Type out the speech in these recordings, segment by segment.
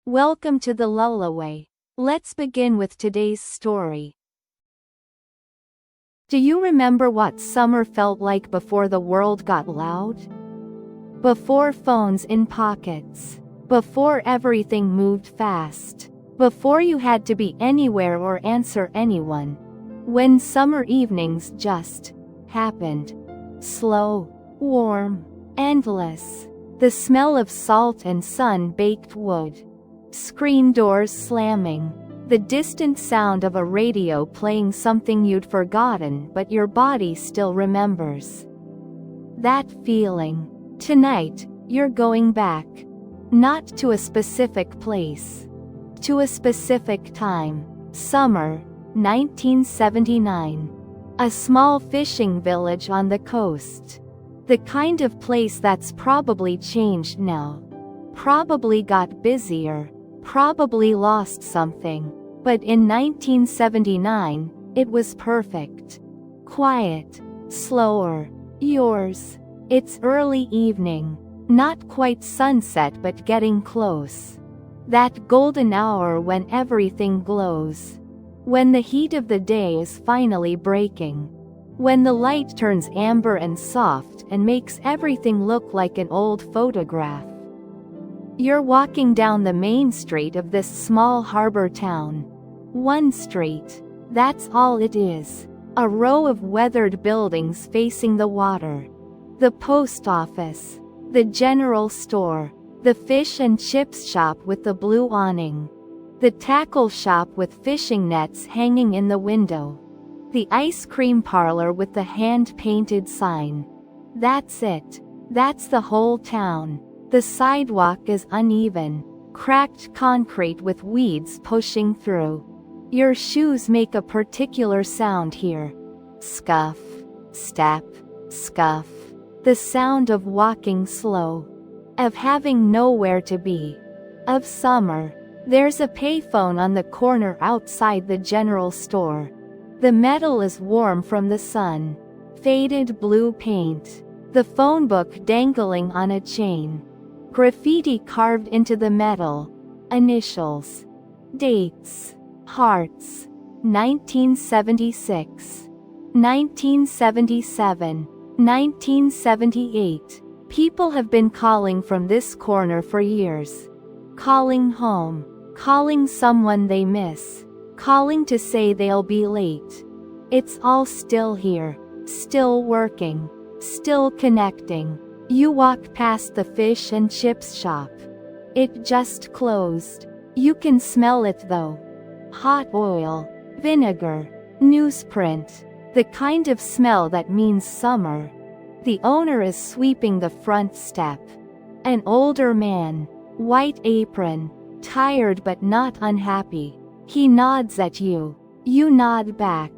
Welcome to the Lullaby. Let's begin with today's story. Do you remember what summer felt like before the world got loud? Before phones in pockets. Before everything moved fast. Before you had to be anywhere or answer anyone. When summer evenings just happened. Slow, warm, endless. The smell of salt and sun-baked wood. Screen doors slamming. The distant sound of a radio playing something you'd forgotten but your body still remembers. That feeling. Tonight, you're going back. Not to a specific place. To a specific time. Summer, 1979. A small fishing village on the coast. The kind of place that's probably changed now. Probably got busier. Probably lost something. But in 1979, it was perfect. Quiet. Slower. Yours. It's early evening. Not quite sunset but getting close. That golden hour when everything glows. When the heat of the day is finally breaking. When the light turns amber and soft and makes everything look like an old photograph. You're walking down the main street of this small harbor town. One street. That's all it is. A row of weathered buildings facing the water. The post office. The general store. The fish and chips shop with the blue awning. The tackle shop with fishing nets hanging in the window. The ice cream parlor with the hand-painted sign. That's it. That's the whole town. The sidewalk is uneven, cracked concrete with weeds pushing through. Your shoes make a particular sound here. Scuff, step, scuff. The sound of walking slow. Of having nowhere to be. Of summer. There's a payphone on the corner outside the general store. The metal is warm from the sun. Faded blue paint. The phone book dangling on a chain. Graffiti carved into the metal. Initials. Dates. Hearts. 1976. 1977. 1978. People have been calling from this corner for years. Calling home. Calling someone they miss. Calling to say they'll be late. It's all still here. Still working. Still connecting. You walk past the fish and chips shop. It just closed. You can smell it though. Hot oil. Vinegar. Newsprint. The kind of smell that means summer. The owner is sweeping the front step. An older man. White apron. Tired but not unhappy. He nods at you. You nod back.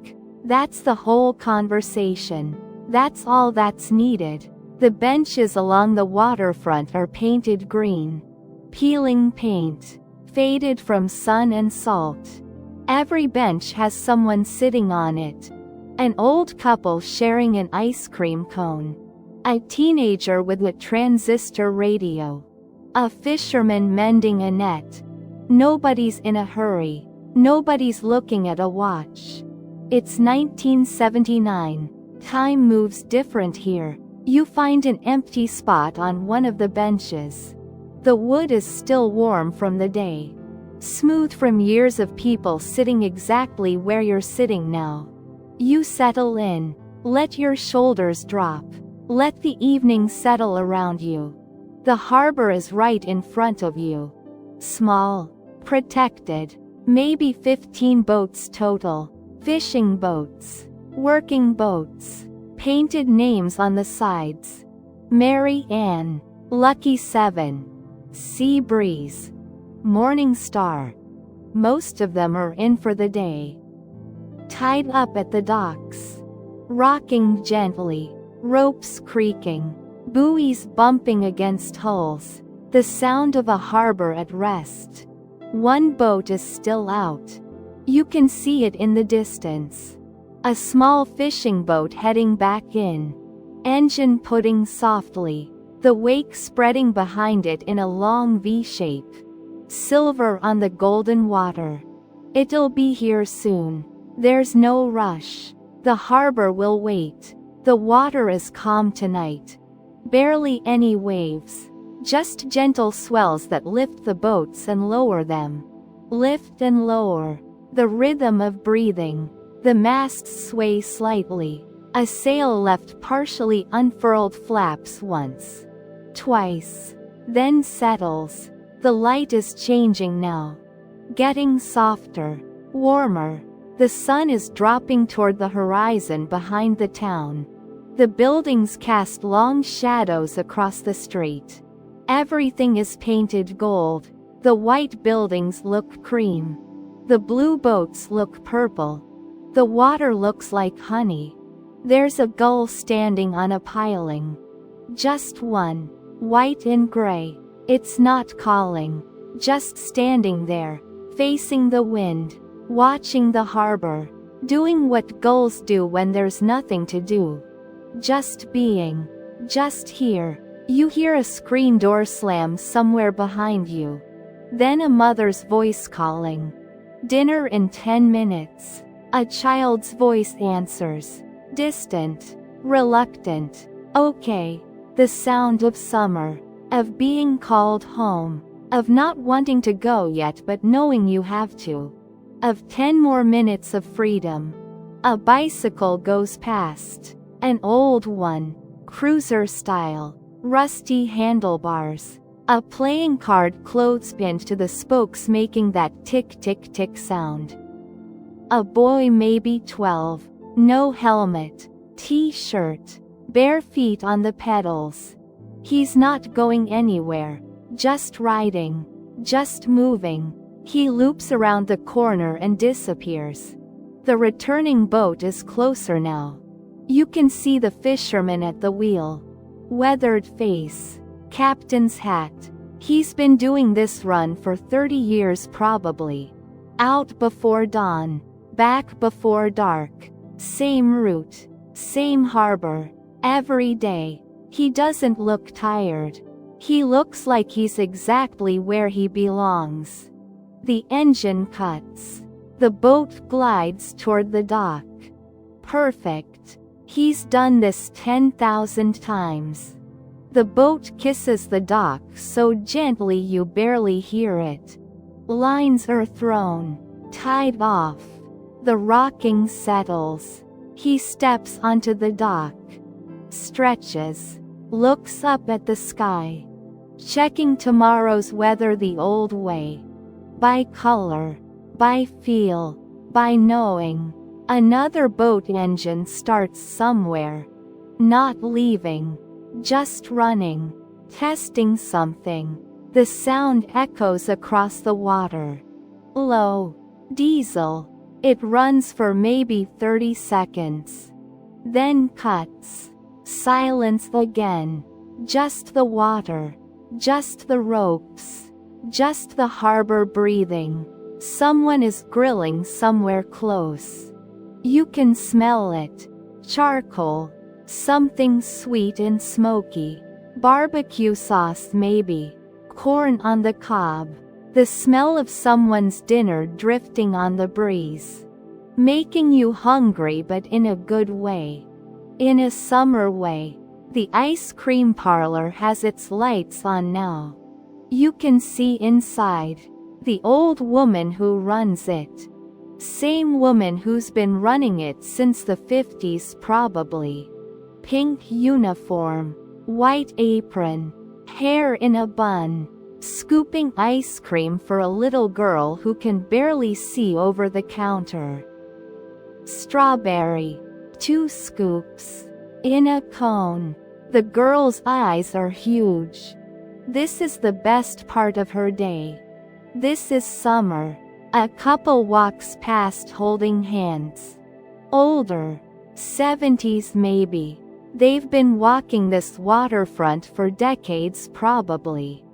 That's the whole conversation. That's all that's needed. The benches along the waterfront are painted green. Peeling paint. Faded from sun and salt. Every bench has someone sitting on it. An old couple sharing an ice cream cone. A teenager with a transistor radio. A fisherman mending a net. Nobody's in a hurry. Nobody's looking at a watch. It's 1979. Time moves different here. You find an empty spot on one of the benches. The wood is still warm from the day. Smooth from years of people sitting exactly where you're sitting now. You settle in. Let your shoulders drop. Let the evening settle around you. The harbor is right in front of you. Small. Protected. Maybe 15 boats total. Fishing boats. Working boats. Painted names on the sides. Mary Ann. Lucky 7. Sea Breeze. Morning Star. Most of them are in for the day. Tied up at the docks. Rocking gently. Ropes creaking. Buoys bumping against hulls. The sound of a harbor at rest. One boat is still out. You can see it in the distance. A small fishing boat heading back in. Engine putting softly. The wake spreading behind it in a long V shape. silver on the golden water. It'll be here soon. There's no rush. The harbor will wait. The water is calm tonight. Barely any waves. Just gentle swells that lift the boats and lower them. Lift and lower. The rhythm of breathing. The masts sway slightly. A sail left partially unfurled flaps once. Twice. Then settles. The light is changing now. Getting softer. Warmer. The sun is dropping toward the horizon behind the town. The buildings cast long shadows across the street. Everything is painted gold. The white buildings look cream. The blue boats look purple. The water looks like honey. There's a gull standing on a piling. Just one. White and gray. It's not calling. Just standing there, facing the wind, watching the harbor, doing what gulls do when there's nothing to do. Just being. Just here. You hear a screen door slam somewhere behind you. Then a mother's voice calling. Dinner in 10 minutes. A child's voice answers. Distant. Reluctant. Okay. The sound of summer. Of being called home. Of not wanting to go yet but knowing you have to. Of 10 more minutes of freedom. A bicycle goes past. An old one. Cruiser style. Rusty handlebars. A playing card clothespinned to the spokes making that tick-tick-tick sound. A boy maybe 12. No helmet. T-shirt. Bare feet on the pedals. He's not going anywhere. Just riding. Just moving. He loops around the corner and disappears. The returning boat is closer now. You can see the fisherman at the wheel. Weathered face. Captain's hat. He's been doing this run for 30 years probably. Out before dawn. Back before dark. Same route. Same harbor. Every day. He doesn't look tired. He looks like he's exactly where he belongs. The engine cuts. The boat glides toward the dock. Perfect. He's done this 10,000 times. The boat kisses the dock so gently you barely hear it. Lines are thrown. Tied off. The rocking settles. He steps onto the dock. Stretches. Looks up at the sky. Checking tomorrow's weather the old way. By color. By feel. By knowing. Another boat engine starts somewhere. Not leaving. Just running. Testing something. The sound echoes across the water. Low. Diesel. It runs for maybe 30 seconds. Then cuts. Silence again. Just the water. Just the ropes. Just the harbor breathing. Someone is grilling somewhere close. You can smell it. Charcoal. Something sweet and smoky. Barbecue sauce maybe. Corn on the cob. The smell of someone's dinner drifting on the breeze. Making you hungry but in a good way. In a summer way. The ice cream parlor has its lights on now. You can see inside. The old woman who runs it. Same woman who's been running it since the 50s probably. Pink uniform. White apron. Hair in a bun. Scooping ice cream for a little girl who can barely see over the counter. Strawberry. 2 scoops. In a cone. The girl's eyes are huge. This is the best part of her day. This is summer. A couple walks past holding hands. Older. 70s maybe. They've been walking this waterfront for decades probably.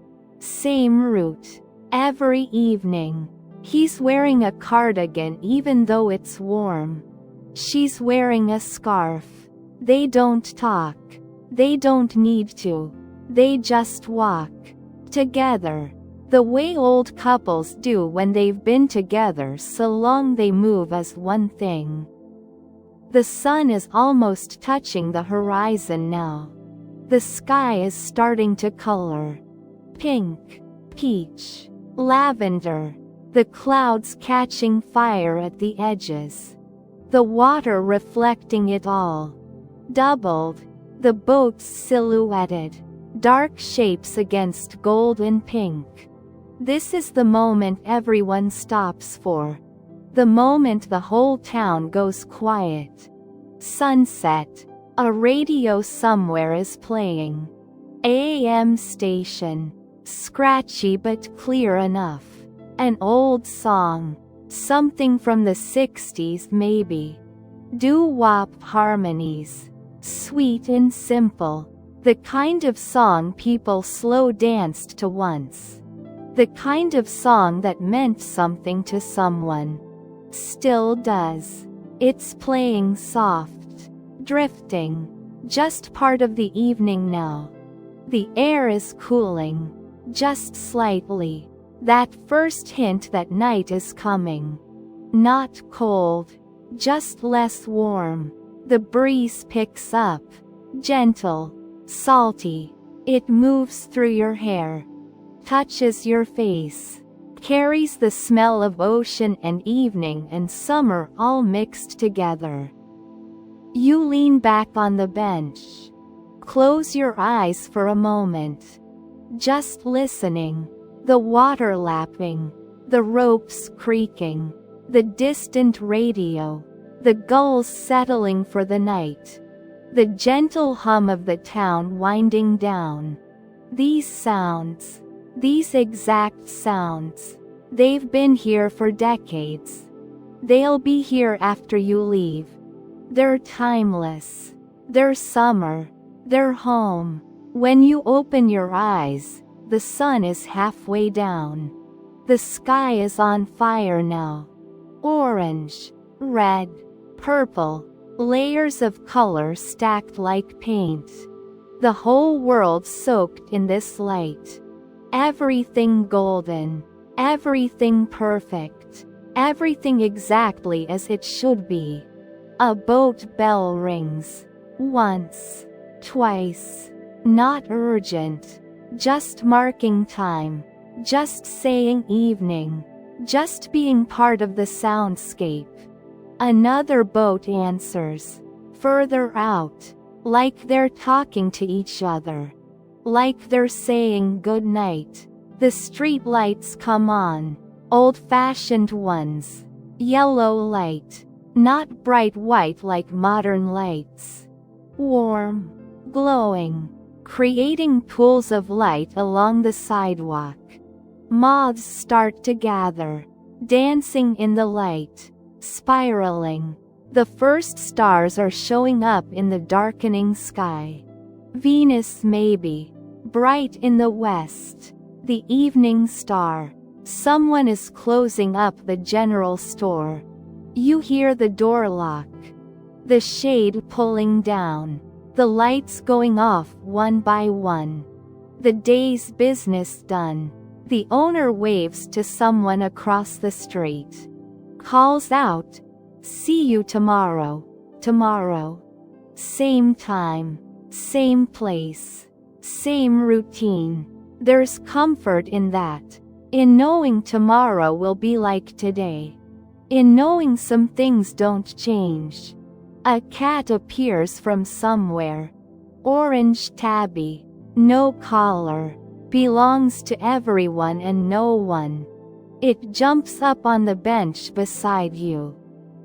Same route. Every evening. He's wearing a cardigan even though it's warm. She's wearing a scarf. They don't talk. They don't need to. They just walk. Together. The way old couples do when they've been together so long they move as one thing. The sun is almost touching the horizon now. The sky is starting to color. Pink, peach, lavender. The clouds catching fire at the edges. The water reflecting it all. Doubled. The boats silhouetted. Dark shapes against gold and pink. This is the moment everyone stops for. The moment the whole town goes quiet. Sunset. A radio somewhere is playing. AM station. Scratchy but clear enough. An old song. Something from the 60s maybe. Doo-wop harmonies. Sweet and simple. The kind of song people slow danced to once. The kind of song that meant something to someone. Still does. It's playing soft. Drifting. Just part of the evening now. The air is cooling. Just slightly. That first hint that night is coming. Not cold. Just less warm. The breeze picks up. Gentle. Salty. It moves through your hair. Touches your face. Carries the smell of ocean and evening and summer all mixed together. You lean back on the bench. Close your eyes for a moment. Just listening. The water lapping. The ropes creaking. The distant radio. The gulls settling for the night. The gentle hum of the town winding down. These sounds. These exact sounds. They've been here for decades. They'll be here after you leave. They're timeless. They're summer. They're home. When you open your eyes, the sun is halfway down. The sky is on fire now. Orange, red, purple, layers of color stacked like paint. The whole world soaked in this light. Everything golden. Everything perfect. Everything exactly as it should be. A boat bell rings. Once. Twice. Not urgent. Just marking time. Just saying evening. Just being part of the soundscape. Another boat answers. Further out. Like they're talking to each other. Like they're saying good night. The streetlights come on. Old-fashioned ones. Yellow light. Not bright white like modern lights. Warm. Glowing. Creating pools of light along the sidewalk. Moths start to gather. Dancing in the light. Spiraling. The first stars are showing up in the darkening sky. Venus maybe. Bright in the west. The evening star. Someone is closing up the general store. You hear the door lock. The shade pulling down. The lights going off one by one. The day's business done. The owner waves to someone across the street. Calls out, "See you tomorrow, tomorrow." Same time, same place, same routine. There's comfort in that. In knowing tomorrow will be like today. In knowing some things don't change. A cat appears from somewhere. Orange tabby. No collar. Belongs to everyone and no one. It jumps up on the bench beside you.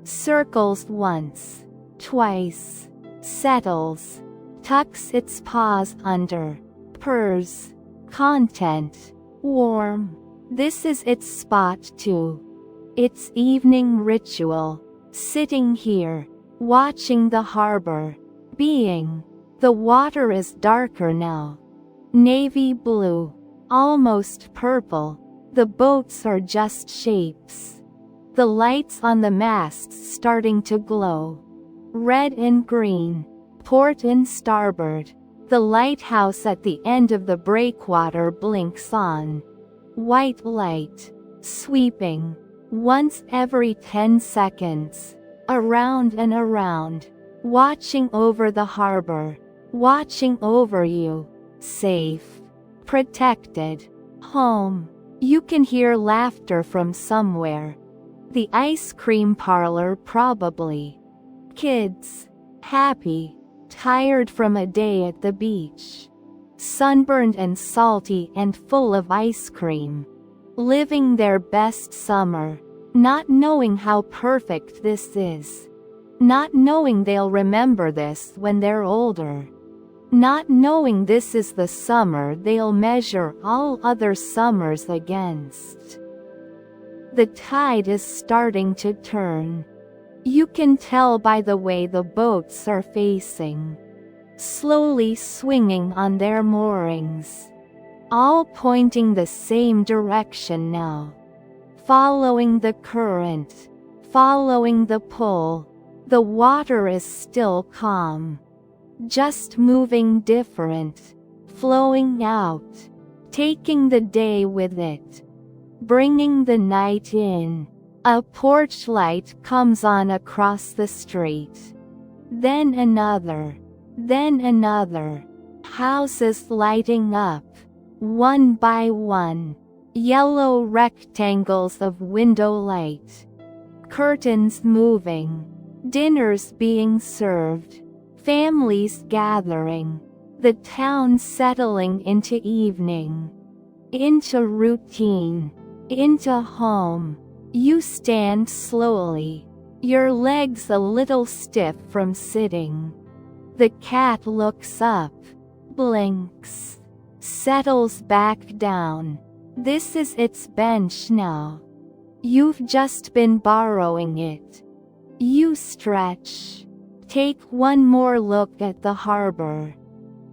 Circles once. Twice. Settles. Tucks its paws under. Purrs. Content. Warm. This is its spot too. Its evening ritual. Sitting here. Watching the harbor. Being. The water is darker now. Navy blue. Almost purple. The boats are just shapes. The lights on the masts starting to glow. Red and green. Port and starboard. The lighthouse at the end of the breakwater blinks on. White light, sweeping, once every 10 seconds, around and around, watching over the harbor, watching over you, safe, protected, home. You can hear laughter from somewhere. The ice cream parlor probably. Kids, happy, tired from a day at the beach. Sunburned and salty and full of ice cream. Living their best summer, not knowing how perfect this is. Not knowing they'll remember this when they're older. Not knowing this is the summer they'll measure all other summers against. The tide is starting to turn. You can tell by the way the boats are facing. Slowly swinging on their moorings. All pointing the same direction now. Following the current. Following the pull. The water is still calm. Just moving different. Flowing out. Taking the day with it. Bringing the night in. A porch light comes on across the street. Then another. Then another. Houses lighting up. One by one. Yellow rectangles of window light. Curtains moving. Dinners being served. Families gathering. The town settling into evening. Into routine. Into home. You stand slowly. Your legs a little stiff from sitting. The cat looks up. Blinks. Settles back down. This is its bench now. You've just been borrowing it. You stretch. Take one more look at the harbor.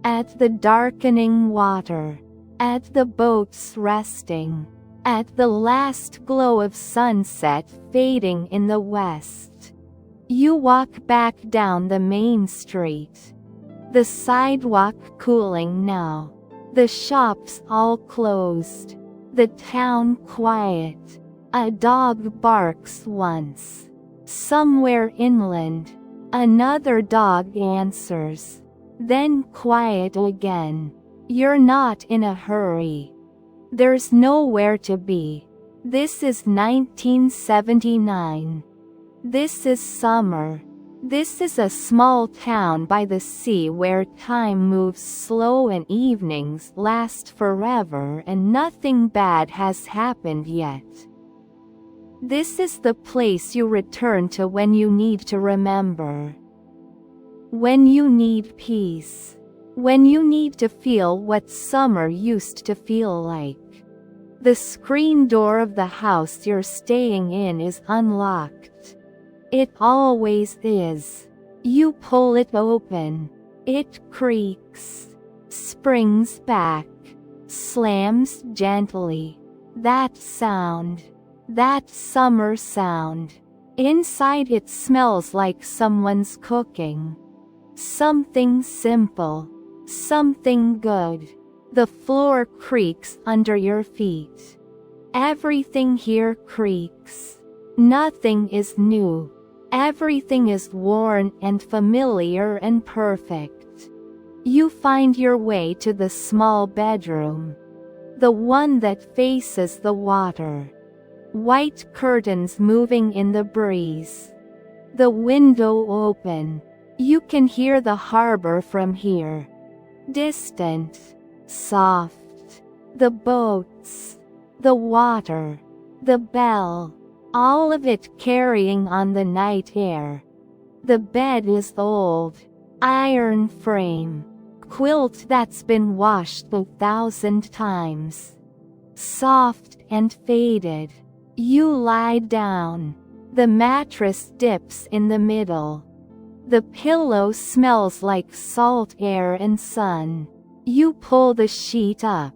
At the darkening water. At the boats resting. At the last glow of sunset fading in the west. You walk back down the main street. The sidewalk cooling now. The shops all closed. The town quiet. A dog barks once. Somewhere inland. Another dog answers. Then quiet again. You're not in a hurry. There's nowhere to be. This is 1979. This is summer. This is a small town by the sea where time moves slow and evenings last forever and nothing bad has happened yet. This is the place you return to when you need to remember. When you need peace. When you need to feel what summer used to feel like. The screen door of the house you're staying in is unlocked. It always is. You pull it open. It creaks. Springs back. Slams gently. That sound. That summer sound. Inside it smells like someone's cooking. Something simple. Something good. The floor creaks under your feet. Everything here creaks. Nothing is new. Everything is worn and familiar and perfect. You find your way to the small bedroom. The one that faces the water. White curtains moving in the breeze. The window open. You can hear the harbor from here. Distant. Soft. The boats. The water. The bell. All of it carrying on the night air. The bed is old. Iron frame. Quilt that's been washed 1,000 times. Soft and faded. You lie down. The mattress dips in the middle. The pillow smells like salt air and sun. You pull the sheet up.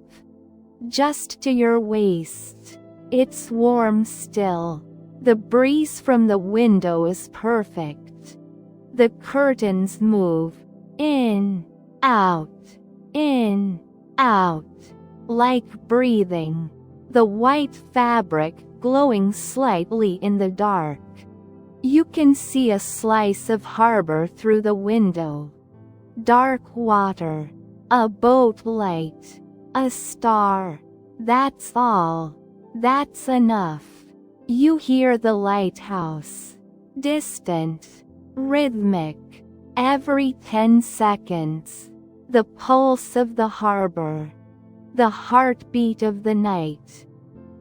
Just to your waist. It's warm still. The breeze from the window is perfect. The curtains move. In, out, like breathing. the white fabric glowing slightly in the dark. You can see a slice of harbor through the window. Dark water. A boat light. A star. That's all. That's enough. You hear the lighthouse. Distant. Rhythmic. Every 10 seconds. The pulse of the harbor. The heartbeat of the night.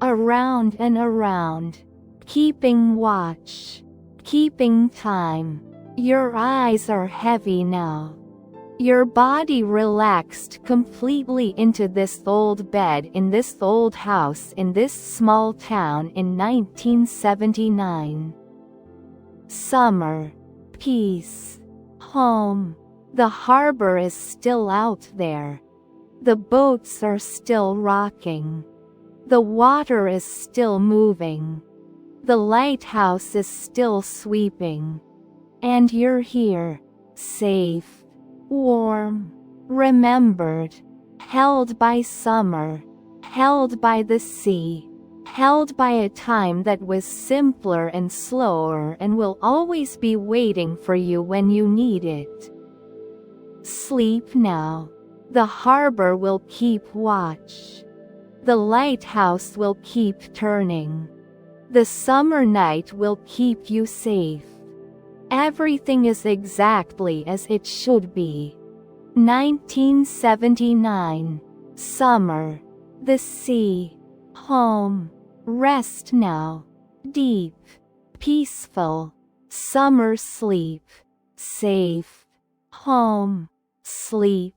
Around and around. Keeping watch. Keeping time. Your eyes are heavy now. Your body relaxed completely into this old bed in this old house in this small town in 1979. Summer. Peace. Home. The harbor is still out there. The boats are still rocking. The water is still moving. The lighthouse is still sweeping. And you're here, safe, warm, remembered, held by summer, held by the sea, held by a time that was simpler and slower and will always be waiting for you when you need it. Sleep now. The harbor will keep watch. The lighthouse will keep turning. The summer night will keep you safe. Everything is exactly as it should be. 1979. Summer. The sea. Home. Rest now. Deep. Peaceful. Summer sleep. Safe. Home. Sleep.